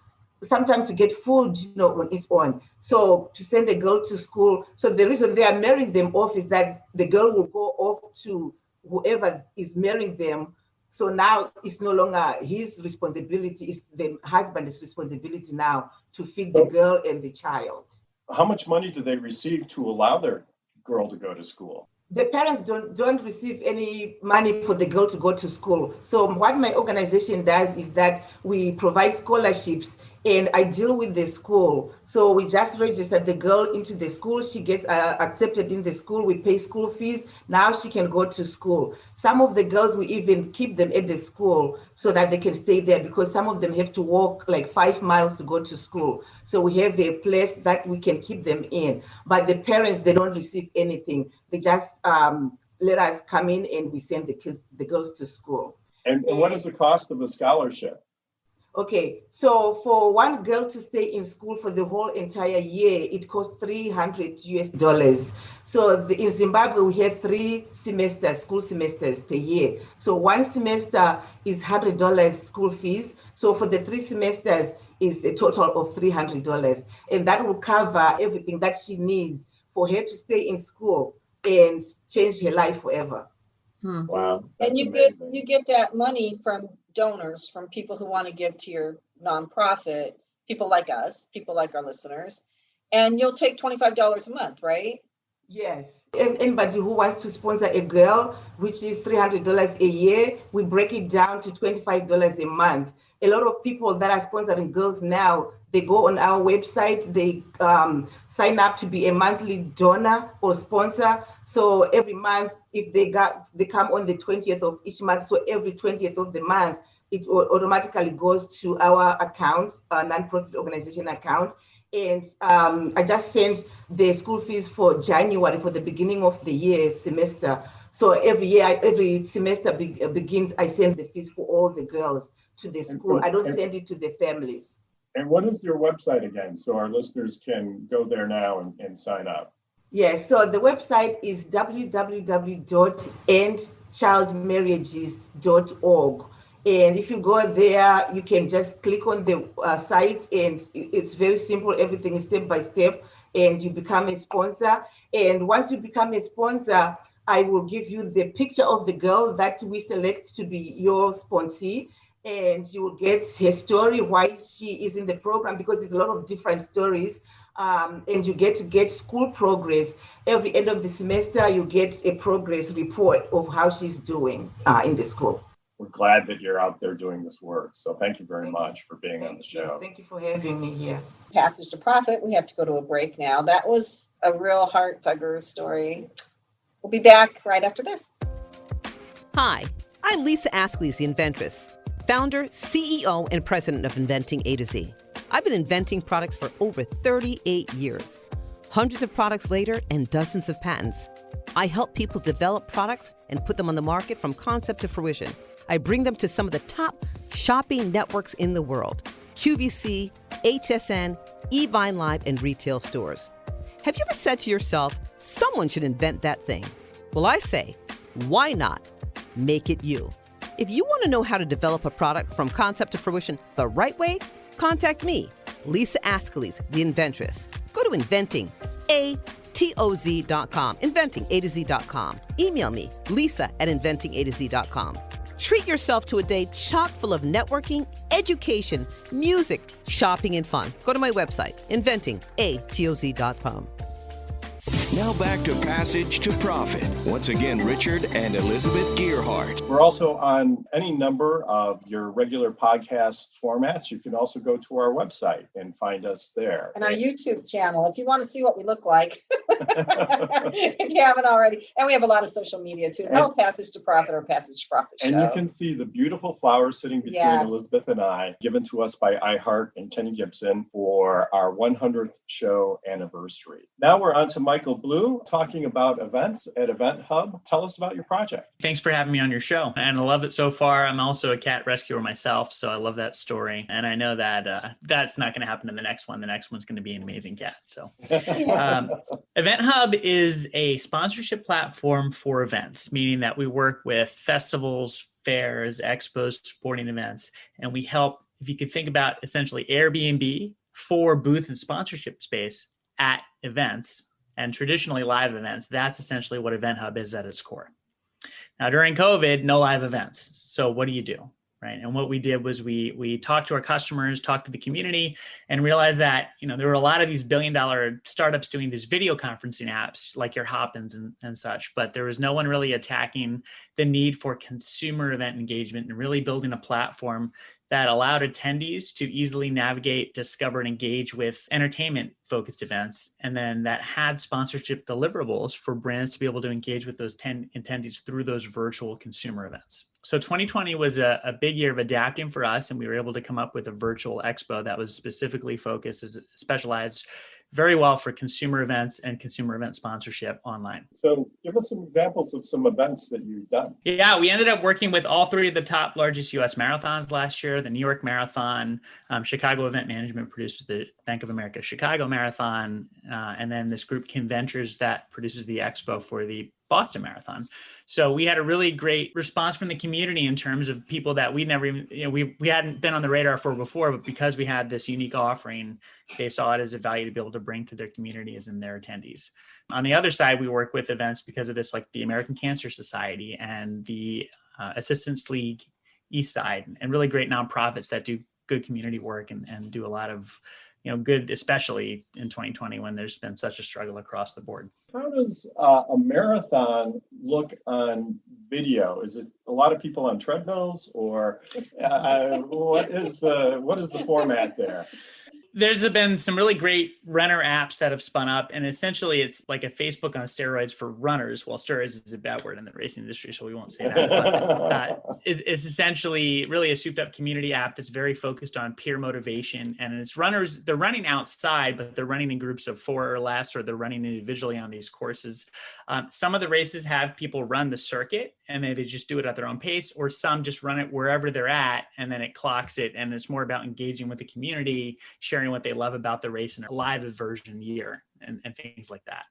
sometimes to get food, on its own. So to send a girl to school. So the reason they are marrying them off is that the girl will go off to whoever is marrying them. So now it's no longer his responsibility, it's the husband's responsibility now to feed the girl and the child. How much money do they receive to allow their girl to go to school? The parents don't receive any money for the girl to go to school. So what my organization does is that we provide scholarships and I deal with the school. So we just register the girl into the school. She gets accepted in the school. We pay school fees. Now she can go to school. Some of the girls, we even keep them at the school so that they can stay there because some of them have to walk like 5 miles to go to school. So we have a place that we can keep them in. But the parents, they don't receive anything. They just let us come in and we send the girls to school. And what is the cost of a scholarship? Okay, so for one girl to stay in school for the whole entire year, it costs $300. So in Zimbabwe, we have 3 semesters, school semesters per year. So one semester is $100 school fees. So for the 3 semesters is a total of $300. And that will cover everything that she needs for her to stay in school and change her life forever. Wow. And you get that money from donors, from people who want to give to your nonprofit, people like us, people like our listeners, and you'll take $25 a month, right? Yes. Anybody who wants to sponsor a girl, which is $300 a year, we break it down to $25 a month. A lot of people that are sponsoring girls now, they go on our website, they sign up to be a monthly donor or sponsor. So every month, if they come on the 20th of each month, so every 20th of the month, it automatically goes to our account, our nonprofit organization account. And I just sent the school fees for January, for the beginning of the year semester. So every semester begins, I send the fees for all the girls to the school. I don't send it to the families. And what is your website again, so our listeners can go there now and sign up? Yes, so the website is www.endchildmarriages.org. And if you go there, you can just click on the site, and it's very simple. Everything is step by step, and you become a sponsor. And once you become a sponsor, I will give you the picture of the girl that we select to be your sponsee, and you will get her story, why she is in the program, because there's a lot of different stories. And you get to get school progress. Every end of the semester, you get a progress report of how she's doing in the school. We're glad that you're out there doing this work. So thank you very much for being on the show. Thank you for having me here. Passage to Profit. We have to go to a break now. That was a real heart tugger story. We'll be back right after this. Hi, I'm Lisa Ascolese, the Inventress, founder, CEO, and president of Inventing A to Z. I've been inventing products for over 38 years. Hundreds of products later and dozens of patents. I help people develop products and put them on the market from concept to fruition. I bring them to some of the top shopping networks in the world: QVC, HSN, eVine Live, and retail stores. Have you ever said to yourself, someone should invent that thing? Well, I say, why not make it you? If you want to know how to develop a product from concept to fruition the right way, contact me, Lisa Ascolese, the Inventress. Go to inventingatoz.com, inventingatoz.com. Email me, lisa@inventingatoz.com. Treat yourself to a day chock full of networking, education, music, shopping, and fun. Go to my website, inventingatoz.com. Now back to Passage to Profit. Once again, Richard and Elizabeth Gearhart. We're also on any number of your regular podcast formats. You can also go to our website and find us there. And our YouTube channel, if you want to see what we look like, if you haven't already. And we have a lot of social media too. It's all Passage to Profit or Passage to Profit Show. And you can see the beautiful flowers sitting between Elizabeth and I, given to us by iHeart and Kenny Gibson for our 100th show anniversary. Now we're on to Michael Blue, talking about events at Event Hub. Tell us about your project. Thanks for having me on your show. And I love it so far. I'm also a cat rescuer myself, so I love that story. And I know that that's not going to happen in the next one. The next one's going to be an amazing cat. So Event Hub is a sponsorship platform for events, meaning that we work with festivals, fairs, expos, sporting events, and we help, if you could think about essentially Airbnb for booth and sponsorship space at events and traditionally live events. That's essentially what Event Hub is at its core. Now, during COVID, no live events. So what do you do? Right. And what we did was we talked to our customers, talked to the community, and realized that, there were a lot of these billion-dollar startups doing these video conferencing apps like your Hopins and such, but there was no one really attacking the need for consumer event engagement and really building a platform that allowed attendees to easily navigate, discover, and engage with entertainment-focused events, and then that had sponsorship deliverables for brands to be able to engage with those attendees through those virtual consumer events. So 2020 was a big year of adapting for us, and we were able to come up with a virtual expo that was specifically focused, specialized very well for consumer events and consumer event sponsorship online. So give us some examples of some events that you've done. Yeah, we ended up working with all three of the top largest US marathons last year: the New York Marathon, Chicago Event Management produces the Bank of America Chicago Marathon, and then this group Inventress that produces the expo for the Boston Marathon. So we had a really great response from the community in terms of people that we never even, we hadn't been on the radar for before, but because we had this unique offering, they saw it as a value to be able to bring to their communities and their attendees. On the other side, we work with events because of this, like the American Cancer Society and the Assistance League East Side, and really great nonprofits that do good community work and do a lot of good, especially in 2020 when there's been such a struggle across the board. How does a marathon look on video? Is it a lot of people on treadmills, or what is the format there? There's been some really great runner apps that have spun up, and essentially it's like a Facebook on steroids for runners. Well, steroids is a bad word in the racing industry, so we won't say that. But it's essentially really a souped up community app that's very focused on peer motivation. And it's runners, they're running outside, but they're running in groups of 4 or less, or they're running individually on these courses. Some of the races have people run the circuit, and they just do it at their own pace, or some just run it wherever they're at, and then it clocks it. And it's more about engaging with the community, sharing what they love about the race in a live version year and things like that.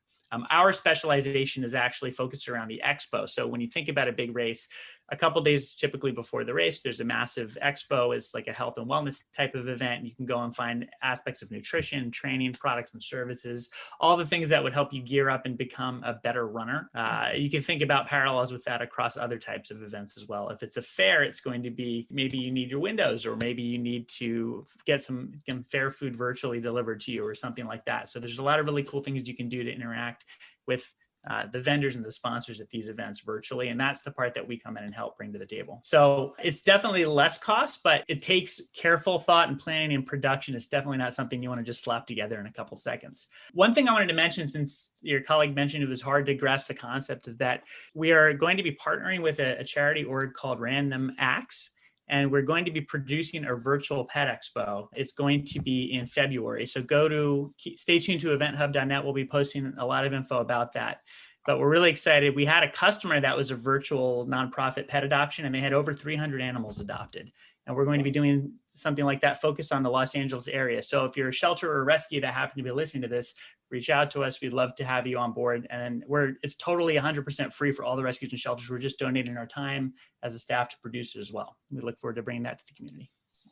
Our specialization is actually focused around the expo. So when you think about a big race, a couple of days typically before the race, there's a massive expo. It's like a health and wellness type of event. You can go and find aspects of nutrition, training, products and services, all the things that would help you gear up and become a better runner. You can think about parallels with that across other types of events as well. If it's a fair, it's going to be maybe you need your windows, or maybe you need to get some fair food virtually delivered to you or something like that. So there's a lot of really cool things you can do to interact with the vendors and the sponsors at these events virtually. And that's the part that we come in and help bring to the table. So it's definitely less cost, but it takes careful thought and planning and production. It's definitely not something you want to just slap together in a couple seconds. One thing I wanted to mention, since your colleague mentioned it was hard to grasp the concept, is that we are going to be partnering with a charity org called Random Acts. And we're going to be producing a virtual pet expo. It's going to be in February. So stay tuned to eventhub.net. We'll be posting a lot of info about that. But we're really excited. We had a customer that was a virtual nonprofit pet adoption, and they had over 300 animals adopted. And we're going to be doing something like that focused on the Los Angeles area. So if you're a shelter or a rescue that happen to be listening to this, reach out to us. We'd love to have you on board. And it's totally 100% free for all the rescues and shelters. We're just donating our time as a staff to produce it as well. We look forward to bringing that to the community.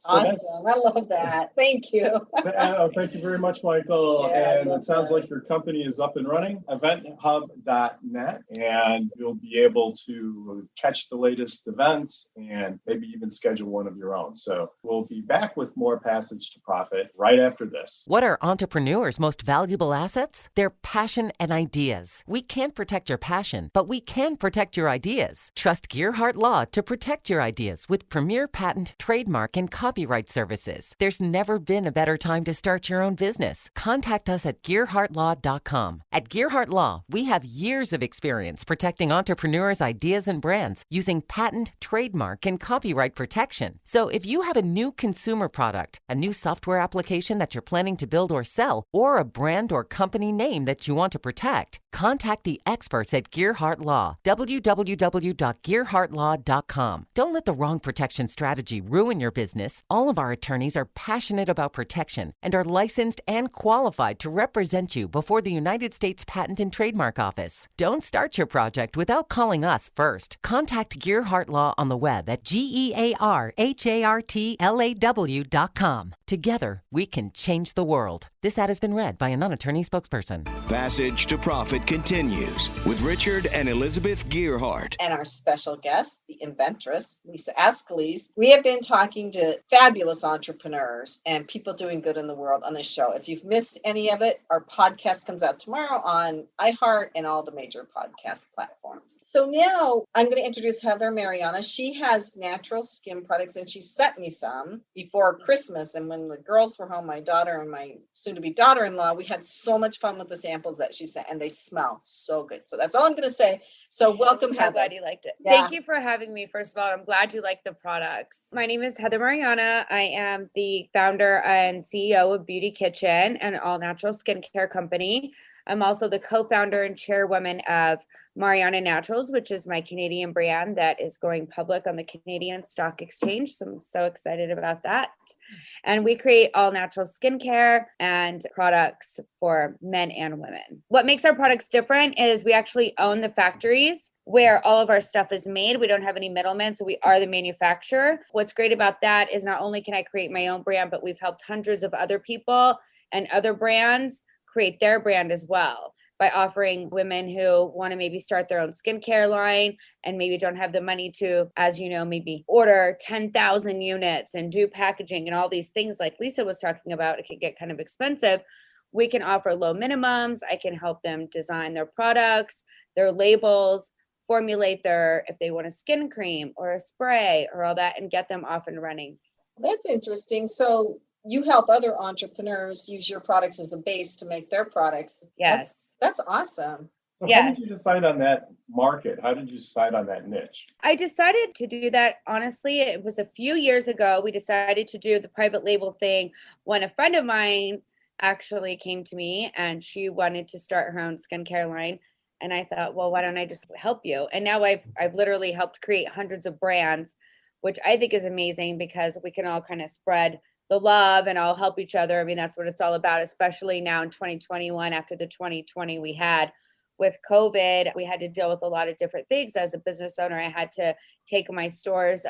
Awesome. I love that. Thank you. Thank you very much, Michael. Yeah, and it sounds like your company is up and running, eventhub.net, and you'll be able to catch the latest events and maybe even schedule one of your own. So we'll be back with more Passage to Profit right after this. What are entrepreneurs' most valuable assets? Their passion and ideas. We can't protect your passion, but we can protect your ideas. Trust Gearhart Law to protect your ideas with premier patent, trademark, and copyright services. There's never been a better time to start your own business. Contact us at GearhartLaw.com. At Gearhart Law, we have years of experience protecting entrepreneurs' ideas and brands using patent, trademark, and copyright protection. So if you have a new consumer product, a new software application that you're planning to build or sell, or a brand or company name that you want to protect, contact the experts at Gearhart Law. www.gearhartlaw.com. Don't let the wrong protection strategy ruin your business. All of our attorneys are passionate about protection and are licensed and qualified to represent you before the United States Patent and Trademark Office. Don't start your project without calling us first. Contact Gearhart Law on the web at GearhartLaw.com. Together, we can change the world. This ad has been read by a non-attorney spokesperson. Passage to Profit continues with Richard and Elizabeth Gearhart. And our special guest, the Inventress, Lisa Ascolese. We have been talking to fabulous entrepreneurs and people doing good in the world on this show. If you've missed any of it, our podcast comes out tomorrow on iHeart and all the major podcast platforms. So now I'm going to introduce Heather Mariana. She has natural skin products, and she sent me some before Christmas. And when the girls were home, my daughter and my soon-to-be daughter-in-law, we had so much fun with the samples that she sent, and they smell so good. So that's all I'm going to say. So welcome, I'm so Heather. glad you liked it. Yeah. Thank you for having me. First of all, I'm glad you like the products. My name is Heather Mariana. I am the founder and CEO of Beauty Kitchen, an all-natural skincare company. I'm also the co-founder and chairwoman of Mariana Naturals, which is my Canadian brand that is going public on the Canadian Stock Exchange. So I'm so excited about that. And we create all natural skincare and products for men and women. What makes our products different is we actually own the factories where all of our stuff is made. We don't have any middlemen, so we are the manufacturer. What's great about that is not only can I create my own brand, but we've helped hundreds of other people and other brands create their brand as well by offering women who want to maybe start their own skincare line and maybe don't have the money to, as you know, maybe order 10,000 units and do packaging and all these things like Lisa was talking about. It can get kind of expensive. We can offer low minimums. I can help them design their products, their labels, formulate if they want a skin cream or a spray or all that, and get them off and running. That's interesting. So you help other entrepreneurs use your products as a base to make their products. Yes. That's awesome. So how Yes. did you decide on that market? How did you decide on that niche? I decided to do that. Honestly, it was a few years ago. We decided to do the private label thing when a friend of mine actually came to me and she wanted to start her own skincare line. And I thought, well, why don't I just help you? And now I've literally helped create hundreds of brands, which I think is amazing because we can all kind of spread the love and all help each other. I mean, that's what it's all about, especially now in 2021 after the 2020 we had with COVID. We had to deal with a lot of different things. As a business owner, I had to take my stores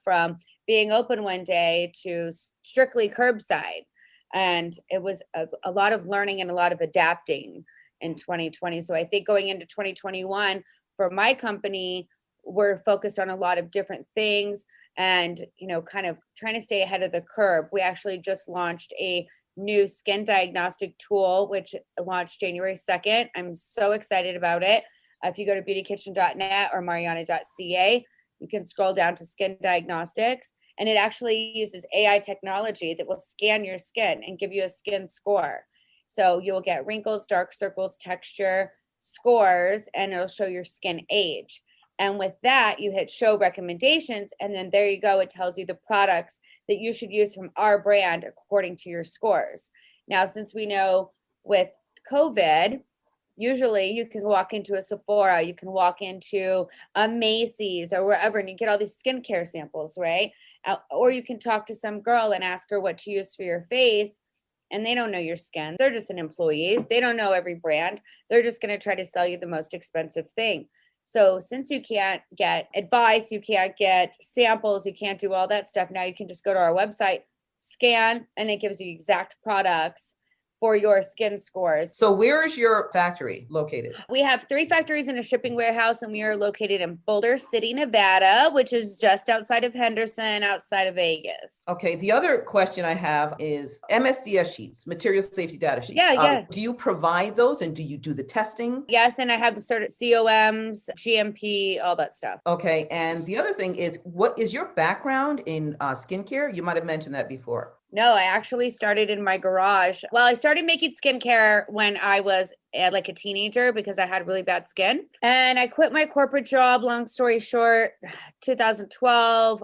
from being open one day to strictly curbside. And it was a lot of learning and a lot of adapting in 2020. So I think going into 2021 for my company, we're focused on a lot of different things and, you know, kind of trying to stay ahead of the curve. We actually just launched a new skin diagnostic tool, which launched January 2nd. I'm so excited about it. If you go to beautykitchen.net or mariana.ca, you can scroll down to skin diagnostics. And it actually uses AI technology that will scan your skin and give you a skin score. So you'll get wrinkles, dark circles, texture, scores, and it'll show your skin age. And with that, you hit show recommendations, and then there you go. It tells you the products that you should use from our brand according to your scores. Now, since we know with COVID, usually you can walk into a Sephora, you can walk into a Macy's or wherever, and you get all these skincare samples, right? Or you can talk to some girl and ask her what to use for your face, and they don't know your skin. They're just an employee. They don't know every brand. They're just going to try to sell you the most expensive thing. So since you can't get advice, you can't get samples, you can't do all that stuff, now you can just go to our website, scan, and it gives you exact products for your skin scores. So where is your factory located? We have 3 factories and a shipping warehouse, and we are located in Boulder City, Nevada, which is just outside of Henderson, outside of Vegas. Okay, the other question I have is MSDS sheets, material safety data sheets. Yeah. Do you provide those and do you do the testing? Yes, and I have the COMs, GMP, all that stuff. Okay, and the other thing is, what is your background in skincare? You might have mentioned that before. No, I actually started in my garage. Well, I started making skincare when I was like a teenager because I had really bad skin. And I quit my corporate job, long story short, 2012.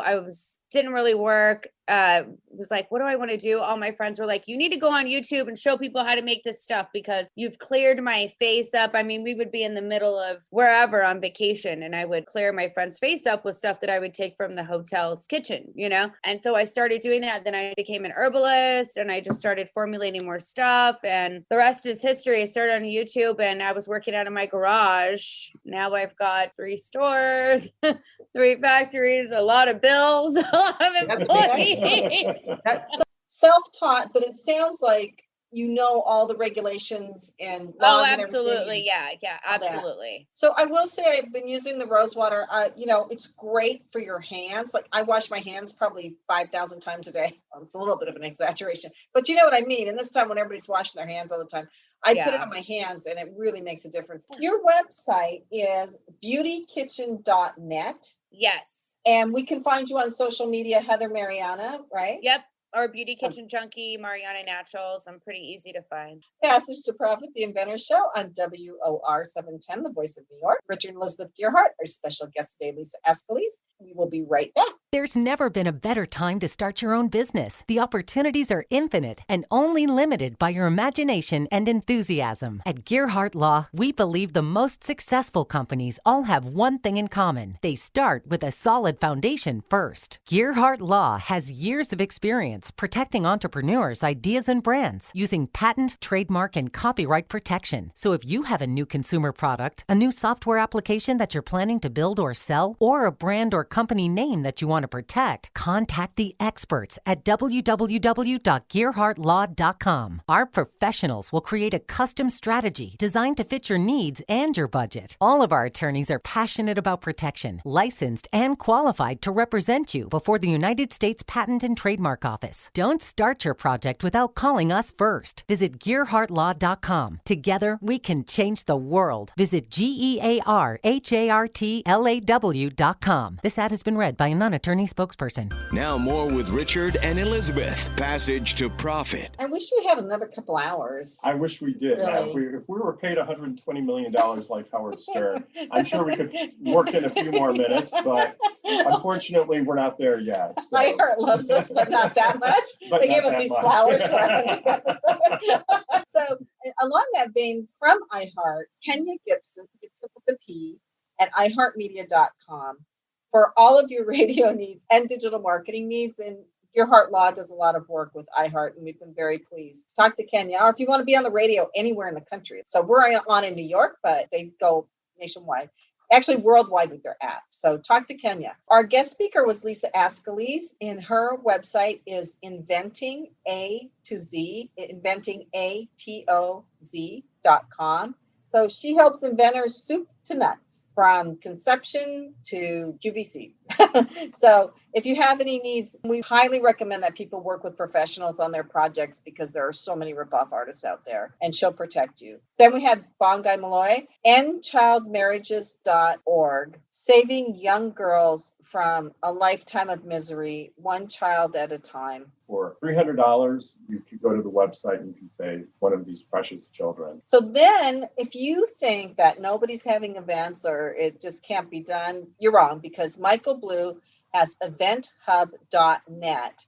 Didn't really work. Was like, what do I want to do? All my friends were like, you need to go on YouTube and show people how to make this stuff because you've cleared my face up. I mean, we would be in the middle of wherever on vacation and I would clear my friend's face up with stuff that I would take from the hotel's kitchen, you know? And so I started doing that. Then I became an herbalist and I just started formulating more stuff. And the rest is history. I started on YouTube and I was working out of my garage. Now I've got 3 stores, 3 factories, a lot of bills, a lot of employees. Self-taught, but it sounds like you know all the regulations and oh, laws and absolutely, everything. yeah, absolutely. So I will say I've been using the rose water. It's great for your hands. Like I wash my hands probably 5,000 times a day. Well, it's a little bit of an exaggeration, but you know what I mean. And this time when everybody's washing their hands all the time, I put it on my hands and it really makes a difference. Your website is beautykitchen.net. Yes. And we can find you on social media, Heather Mariana, right? Yep. Or Beauty Kitchen Junkie, Mariana Naturals. I'm pretty easy to find. Passage to Profit, the Inventor Show on WOR 710, the voice of New York. Richard and Elizabeth Gearhart, our special guest today, Lisa Ascolese. We will be right back. There's never been a better time to start your own business. The opportunities are infinite and only limited by your imagination and enthusiasm. At Gearhart Law, we believe the most successful companies all have one thing in common. They start with a solid foundation first. Gearhart Law has years of experience protecting entrepreneurs' ideas and brands using patent, trademark, and copyright protection. So if you have a new consumer product, a new software application that you're planning to build or sell, or a brand or company name that you want to protect, contact the experts at www.gearhartlaw.com. Our professionals will create a custom strategy designed to fit your needs and your budget. All of our attorneys are passionate about protection, licensed and qualified to represent you before the United States Patent and Trademark Office. Don't start your project without calling us first. Visit GearhartLaw.com. Together, we can change the world. Visit GearhartLaw.com. This ad has been read by a non-attorney attorney spokesperson. Now more with Richard and Elizabeth. Passage to Profit. I wish we had another couple hours. I wish we did. Now, Really? if we were paid $120 million like Howard Stern, I'm sure we could work in a few more minutes, but unfortunately, we're not there yet. So. iHeart loves us, but not that much. But They not gave us that these much. flowers for our episode. So along that vein, from iHeart, Kenya Gibson with the P at iHeartMedia.com for all of your radio needs and digital marketing needs. And Your Heart Law does a lot of work with iHeart, and we've been very pleased. Talk to Kenya, or if you want to be on the radio anywhere in the country. So we're on in New York, but they go nationwide. Actually worldwide with their app. So talk to Kenya. Our guest speaker was Lisa Ascolese, and her website is inventing inventingatoz.com. So she helps inventors soup to nuts, from conception to QVC. So if you have any needs, we highly recommend that people work with professionals on their projects, because there are so many ripoff artists out there, and she'll protect you. Then we had Bongai Malloy, endchildmarriages.org, saving young girls from a lifetime of misery, one child at a time. For $300, you can go to the website and you can save one of these precious children. So then if you think that nobody's having events or it just can't be done, you're wrong, because Michael Blue has eventhub.net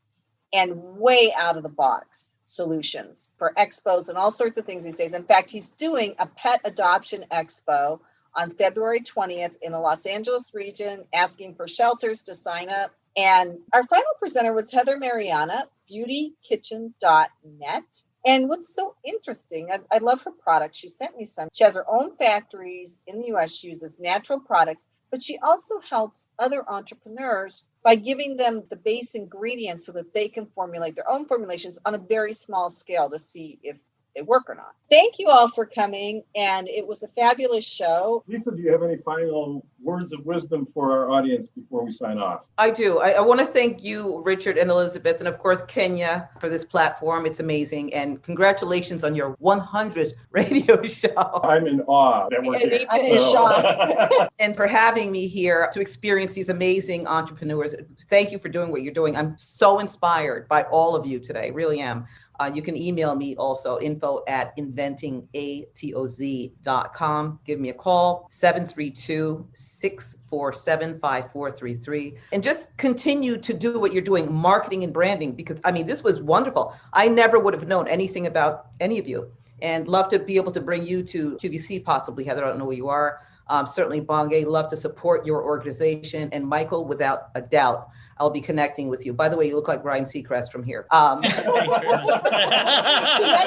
and way out of the box solutions for expos and all sorts of things these days. In fact, he's doing a pet adoption expo on February 20th in the Los Angeles region, asking for shelters to sign up. And our final presenter was Heather Mariana, beautykitchen.net. And what's so interesting, I love her product. She sent me some. She has her own factories in the US. She uses natural products, but she also helps other entrepreneurs by giving them the base ingredients so that they can formulate their own formulations on a very small scale to see if they work or not. Thank you all for coming, and it was a fabulous show. Lisa, do you have any final words of wisdom for our audience before we sign off? I do. I want to thank you, Richard and Elizabeth, and of course, Kenya, for this platform. It's amazing. And congratulations on your 100th radio show. I'm in awe that we're here. I'm in shock. And for having me here to experience these amazing entrepreneurs. Thank you for doing what you're doing. I'm so inspired by all of you today. Really am. You can email me also, info@inventingatoz.com. Give me a call, 732-647-5433. And just continue to do what you're doing, marketing and branding, because, I mean, this was wonderful. I never would have known anything about any of you, and love to be able to bring you to QVC possibly. Heather, I don't know where you are. Certainly, Bongai, love to support your organization. And Michael, without a doubt, I'll be connecting with you. By the way, you look like Ryan Seacrest from here. Thanks very much. So now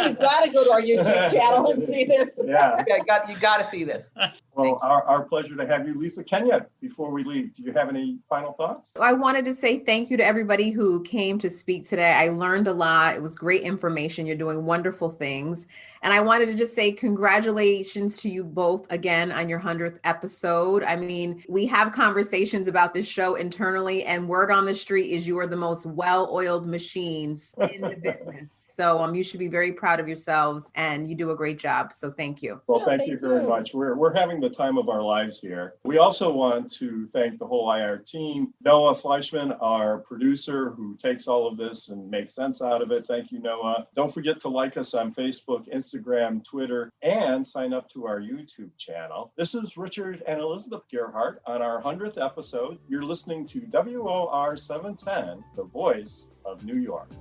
you got to go to our YouTube channel and see this. Yeah. You got to see this. Well, our pleasure to have you. Lisa, Kenya, before we leave, do you have any final thoughts? I wanted to say thank you to everybody who came to speak today. I learned a lot. It was great information. You're doing wonderful things. And I wanted to just say congratulations to you both again on your 100th episode. I mean, we have conversations about this show internally, and word on the street is you are the most well-oiled machines in the business. So you should be very proud of yourselves, and you do a great job. So thank you. Well, thank you very much. We're having the time of our lives here. We also want to thank the whole IR team. Noah Fleischman, our producer, who takes all of this and makes sense out of it. Thank you, Noah. Don't forget to like us on Facebook, Instagram, Twitter, and sign up to our YouTube channel. This is Richard and Elizabeth Gerhardt on our 100th episode. You're listening to WOR 710, the voice of New York.